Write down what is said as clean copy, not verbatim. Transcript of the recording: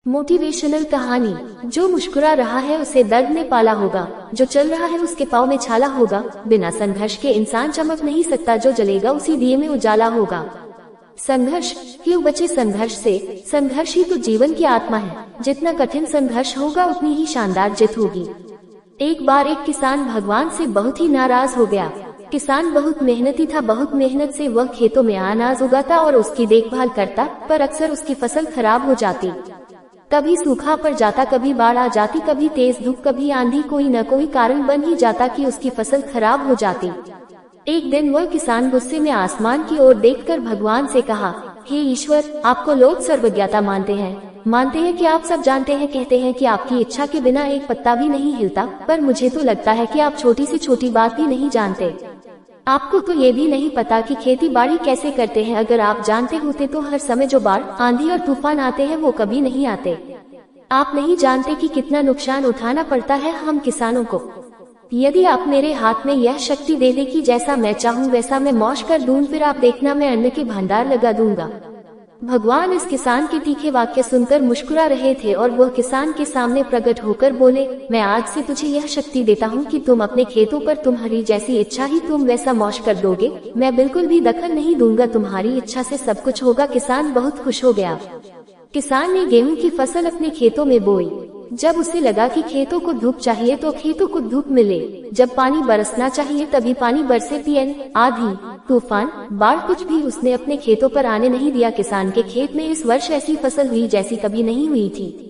Motivational कहानी। जो मुस्कुरा रहा है उसे दर्द ने पाला होगा, जो चल रहा है उसके पाँव में छाला होगा। बिना संघर्ष के इंसान चमक नहीं सकता, जो जलेगा उसी दिए में उजाला होगा। संघर्ष क्यों बचे संघर्ष से? संघर्ष ही तो जीवन की आत्मा है। जितना कठिन संघर्ष होगा उतनी ही शानदार जीत होगी। एक बार एक किसान भगवान से बहुत ही नाराज हो गया। किसान बहुत मेहनती था, बहुत मेहनत से वह खेतों में अनाज उगाता और उसकी देखभाल करता, पर अक्सर उसकी फसल खराब हो जाती। कभी सूखा पड़ जाता, कभी बाढ़ आ जाती, कभी तेज धूप, कभी आंधी, कोई न कोई कारण बन ही जाता कि उसकी फसल खराब हो जाती। एक दिन वह किसान गुस्से में आसमान की ओर देखकर भगवान से कहा, हे ईश्वर, आपको लोग सर्वज्ञता मानते हैं कि आप सब जानते हैं, कहते हैं कि आपकी इच्छा के बिना एक पत्ता भी नहीं हिलता, पर मुझे तो लगता है कि आप छोटी से छोटी बात भी नहीं जानते। आपको तो ये भी नहीं पता कि खेती बाड़ी कैसे करते हैं। अगर आप जानते होते तो हर समय जो बाढ़, आंधी और तूफान आते हैं वो कभी नहीं आते। आप नहीं जानते कि कितना नुकसान उठाना पड़ता है हम किसानों को। यदि आप मेरे हाथ में यह शक्ति दे दे कि जैसा मैं चाहूँ वैसा मैं मौज कर दूं, फिर आप देखना मैं अन्न के भंडार लगा दूंगा। भगवान इस किसान के तीखे वाक्य सुनकर मुस्कुरा रहे थे और वह किसान के सामने प्रकट होकर बोले, मैं आज से तुझे यह शक्ति देता हूँ कि तुम अपने खेतों पर तुम्हारी जैसी इच्छा ही तुम वैसा मौज कर दोगे। मैं बिल्कुल भी दखल नहीं दूंगा, तुम्हारी इच्छा से सब कुछ होगा। किसान बहुत खुश हो गया। किसान ने गेहूं की फसल अपने खेतों में बोई। जब उसे लगा कि खेतों को धूप चाहिए तो खेतों को धूप मिले, जब पानी बरसना चाहिए तभी पानी बरसे। पीएन आंधी, तूफान, बाढ़ कुछ भी उसने अपने खेतों पर आने नहीं दिया। किसान के खेत में इस वर्ष ऐसी फसल हुई जैसी कभी नहीं हुई थी।